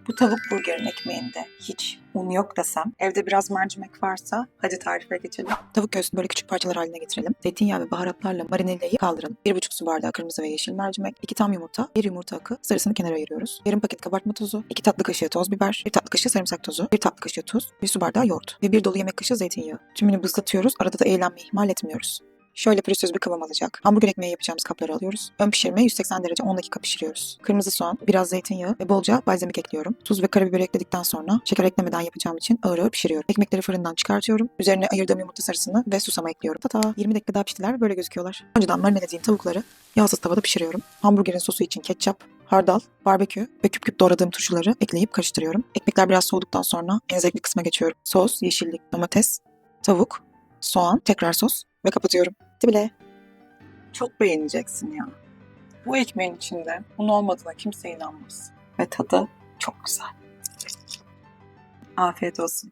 Bu tavuk burgerin ekmeğinde hiç un yok desem, evde biraz mercimek varsa hadi tarife geçelim. Tavuk göğsünü böyle küçük parçalar haline getirelim. Zeytinyağı ve baharatlarla marineleyi kaldıralım. 1,5 su bardağı kırmızı ve yeşil mercimek, 2 tam yumurta, 1 yumurta akı, sarısını kenara ayırıyoruz. Yarım paket kabartma tozu, 2 tatlı kaşığı toz biber, 1 tatlı kaşığı sarımsak tozu, 1 tatlı kaşığı tuz, 1 su bardağı yoğurt ve 1 dolu yemek kaşığı zeytinyağı. Tümünü bızlatıyoruz, arada da eğlenmeyi ihmal etmiyoruz. Şöyle pürüzsüz bir kıvam alacak. Hamburger ekmeği yapacağımız kapları alıyoruz. Ön pişirmeye 180 derece 10 dakika pişiriyoruz. Kırmızı soğan, biraz zeytinyağı ve bolca balzamik ekliyorum. Tuz ve karabiberi ekledikten sonra şeker eklemeden yapacağım için ağır ağır pişiriyorum. Ekmekleri fırından çıkartıyorum. Üzerine ayırdığım yumurta sarısını ve susama ekliyorum. Tata 20 dakika daha piştiler, böyle gözüküyorlar. Önceden marinelediğim tavukları yağsız tavada pişiriyorum. Hamburgerin sosu için ketçap, hardal, barbekü ve küp küp doğradığım turşuları ekleyip karıştırıyorum. Ekmekler biraz soğuduktan sonra en zevkli kısma geçiyorum. Sos, yeşillik, domates, tavuk, soğan, tekrar sos ve kapatıyorum. Bile. Çok beğeneceksin ya. Bu ekmeğin içinde un olmadığına kimse inanmaz. Ve tadı çok güzel. Afiyet olsun.